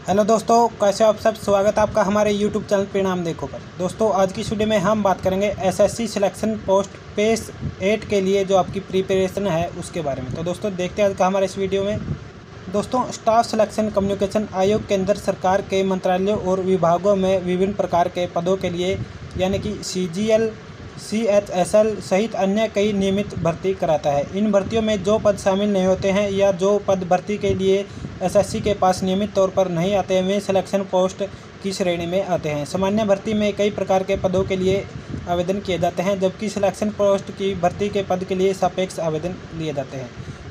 Hello दोस्तों, कैसे हो आप सब। स्वागत है आपका हमारे यूट्यूब चैनल परिणाम देखो पर। दोस्तों आज की वीडियो में हम बात करेंगे एसएससी सिलेक्शन पोस्ट पेज 8 के लिए जो आपकी प्रिपरेशन है उसके बारे में। तो दोस्तों देखते हैं आज का हमारे इस वीडियो में। दोस्तों स्टाफ सिलेक्शन कम्युनिकेशन आयोग केंद्र सरकार के मंत्रालयों और विभागों में विभिन्न प्रकार के पदों के लिए यानी कि CGL CHSL सहित अन्य कई नियमित भर्ती कराता है। इन भर्तियों में जो पद शामिल नहीं होते हैं या जो पद भर्ती के लिए एसएससी के पास नियमित तौर पर नहीं आते हैं वे सिलेक्शन पोस्ट की श्रेणी में आते हैं। सामान्य भर्ती में कई प्रकार के पदों के लिए आवेदन किए जाते हैं, जबकि सिलेक्शन पोस्ट की भर्ती के पद के लिए सापेक्ष आवेदन लिए जाते हैं।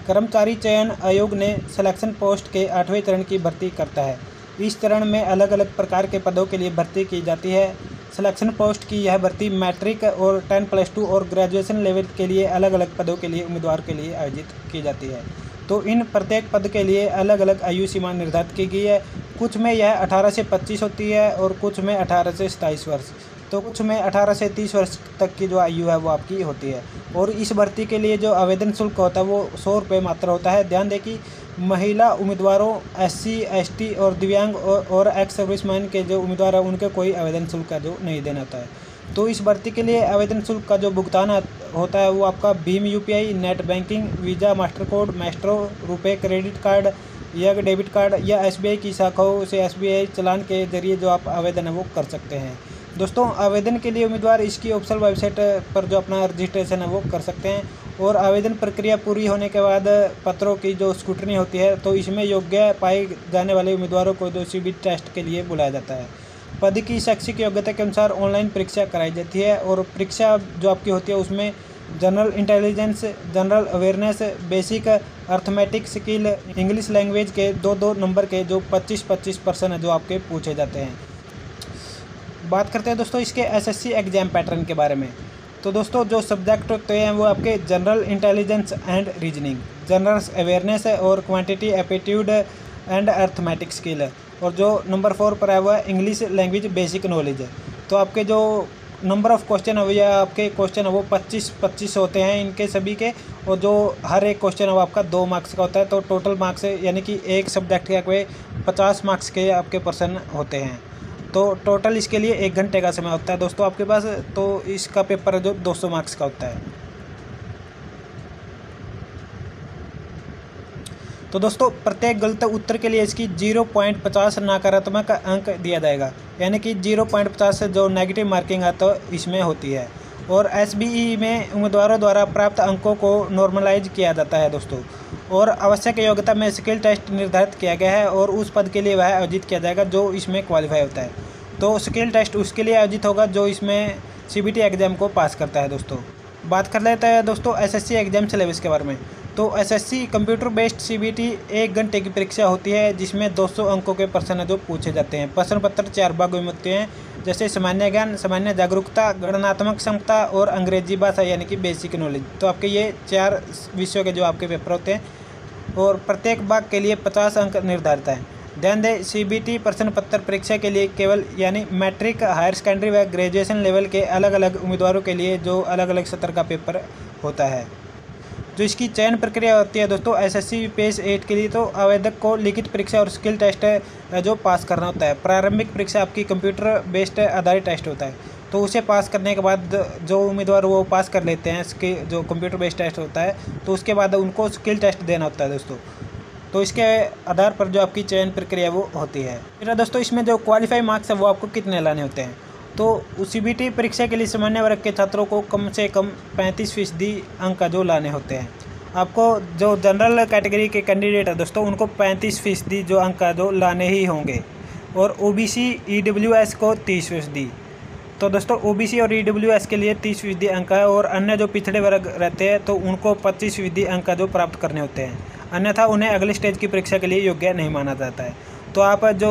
कर्मचारी चयन आयोग ने सिलेक्शन पोस्ट के 8वें चरण की भर्ती करता है। इस चरण में अलग अलग प्रकार के पदों के लिए भर्ती की जाती है। सिलेक्शन पोस्ट की यह भर्ती मैट्रिक और 10+2 और ग्रेजुएशन लेवल के लिए अलग अलग पदों के लिए उम्मीदवार के लिए आयोजित की जाती है। तो इन प्रत्येक पद के लिए अलग अलग आयु सीमा निर्धारित की गई है। कुछ में यह 18 से 25 होती है और कुछ में 18 से 27 वर्ष, तो कुछ में 18 से 30 वर्ष तक की जो आयु है वो आपकी होती है। और इस भर्ती के लिए जो आवेदन शुल्क होता है वो 100 रुपये मात्र होता है। ध्यान दें कि महिला उम्मीदवारों, SC ST और दिव्यांग और एक्स सर्विसमैन के जो उम्मीदवार हैं उनके कोई आवेदन शुल्क का जो नहीं देना होता है। तो इस भर्ती के लिए आवेदन शुल्क का जो भुगतान होता है वो आपका Bhim UPI, net banking, visa, master code, Maestro, रुपए क्रेडिट कार्ड या डेबिट कार्ड या SBI की शाखाओं से SBI चालान के जरिए जो आप आवेदन है वो कर सकते हैं। दोस्तों आवेदन के लिए उम्मीदवार इसकी ऑफिशियल वेबसाइट पर जो अपना रजिस्ट्रेशन है वो कर सकते हैं। और आवेदन प्रक्रिया पूरी होने के बाद पत्रों की जो स्क्रूटनी होती है तो इसमें योग्य पाए जाने वाले उम्मीदवारों को जो CBT टेस्ट के लिए बुलाया जाता है। पद की शैक्षिक योग्यता के अनुसार ऑनलाइन परीक्षा कराई जाती है और परीक्षा जो आपकी होती है उसमें general intelligence, general awareness, basic arithmetic skill, English language के 2-2 नंबर के जो 25-25 प्रश्न है जो आपके पूछे जाते हैं। बात करते हैं दोस्तों इसके SSC एग्जाम पैटर्न के बारे में। तो दोस्तों जो सब्जेक्ट होते हैं वो आपके general intelligence and reasoning, general awareness है और quantity aptitude and arithmetic skill है। और जो नंबर 4 पर है वह इंग्लिश लैंग्वेज बेसिक नॉलेज है। तो आपके जो नंबर ऑफ़ क्वेश्चन है या आपके क्वेश्चन है वो 25-25 होते हैं इनके सभी के। और जो हर एक क्वेश्चन है वो आपका 2 मार्क्स का होता है। तो टोटल मार्क्स यानी कि एक सब्जेक्ट के कोई 50 मार्क्स के आपके प्रश्न होते हैं। तो टोटल इसके लिए 1 घंटे का समय होता है दोस्तों आपके पास। तो इसका पेपर जो 200 मार्क्स का होता है। तो दोस्तों प्रत्येक गलत उत्तर के लिए इसकी 0.50 नकारात्मक अंक दिया जाएगा, यानी कि 0.50 से जो नेगेटिव मार्किंग आता है इसमें होती है। और SBE में उम्मीदवारों द्वारा प्राप्त अंकों को नॉर्मलाइज किया जाता है दोस्तों। और आवश्यक योग्यता में स्किल टेस्ट निर्धारित किया गया है और उस पद के लिए वह आयोजित किया जाएगा जो इसमें क्वालिफाई होता है। तो स्किल टेस्ट उसके लिए आयोजित होगा जो इसमें CBT एग्ज़ाम को पास करता है दोस्तों। बात कर लेते हैं दोस्तों SSC एग्ज़ाम सिलेबस के बारे में। तो SSC कंप्यूटर बेस्ड CBT 1 घंटे की परीक्षा होती है जिसमें 200 अंकों के प्रश्न जो पूछे जाते हैं। प्रश्न पत्र 4 भागों में होते हैं, जैसे सामान्य ज्ञान, सामान्य जागरूकता, गणनात्मक क्षमता और अंग्रेजी भाषा यानी कि बेसिक नॉलेज। तो आपके ये 4 विषयों के जो आपके पेपर होते हैं और प्रत्येक भाग के लिए 50 अंक निर्धारित है। ध्यान दें CBT प्रश्न पत्र परीक्षा के लिए केवल यानी मैट्रिक, हायर सेकेंडरी व ग्रेजुएशन लेवल के अलग अलग उम्मीदवारों के लिए जो अलग अलग सत्र का पेपर होता है। जो इसकी चयन प्रक्रिया होती है दोस्तों SSC पेज 8 के लिए, तो आवेदक को लिखित परीक्षा और स्किल टेस्ट जो पास करना होता है। प्रारंभिक परीक्षा आपकी कंप्यूटर बेस्ड आधारित टेस्ट होता है। तो उसे पास करने के बाद जो उम्मीदवार वो पास कर लेते हैं इसके जो कंप्यूटर बेस्ड टेस्ट होता है तो उसके बाद उनको स्किल टेस्ट देना होता है दोस्तों। तो इसके आधार पर जो आपकी चयन प्रक्रिया वो होती है। फिर दोस्तों इसमें जो क्वालिफाई मार्क्स है वो आपको कितने लाने होते हैं। तो CBT परीक्षा के लिए सामान्य वर्ग के छात्रों को कम से कम 35% अंक का जो लाने होते हैं। आपको जो जनरल कैटेगरी के कैंडिडेट है दोस्तों उनको 35% जो अंक का जो लाने ही होंगे। और OBC EWS को 30%। तो दोस्तों OBC और EWS के लिए 30% अंक है और अन्य जो पिछड़े वर्ग रहते हैं तो उनको 25% अंक का जो प्राप्त करने होते हैं, अन्यथा उन्हें अगले स्टेज की परीक्षा के लिए योग्य नहीं माना जाता है। तो आप जो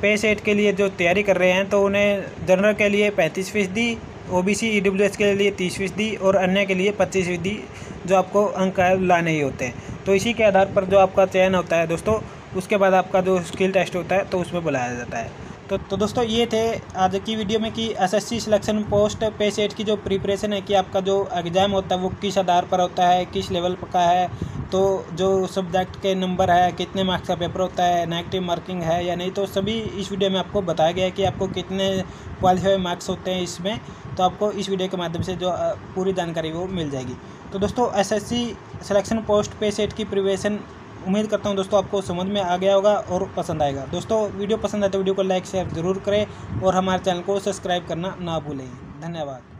पेज 8 के लिए जो तैयारी कर रहे हैं तो उन्हें जनरल के लिए 35%, OBC EWS के लिए 30% और अन्य के लिए 25% जो आपको अंक लाने ही होते हैं। तो इसी के आधार पर जो आपका चयन होता है दोस्तों, उसके बाद आपका जो स्किल टेस्ट होता है तो उसमें बुलाया जाता है। तो दोस्तों ये थे आज की वीडियो में कि SSC सिलेक्शन पोस्ट पेज 8 की जो प्रिपरेशन है कि आपका जो एग्ज़ाम होता है वो किस आधार पर होता है, किस लेवल का है, तो जो सब्जेक्ट के नंबर है, कितने मार्क्स का पेपर होता है, नेगेटिव मार्किंग है या नहीं, तो सभी इस वीडियो में आपको बताया गया है कि आपको कितने क्वालिफाई मार्क्स होते हैं इसमें। तो आपको इस वीडियो के माध्यम से जो पूरी जानकारी वो मिल जाएगी। तो दोस्तों एसएससी सिलेक्शन पोस्ट पे सेट की प्रिपरेशन उम्मीद करता हूं दोस्तों आपको समझ में आ गया होगा और पसंद आएगा। दोस्तों वीडियो पसंद आए तो वीडियो को लाइक शेयर ज़रूर करें और हमारे चैनल को सब्सक्राइब करना ना भूलें। धन्यवाद।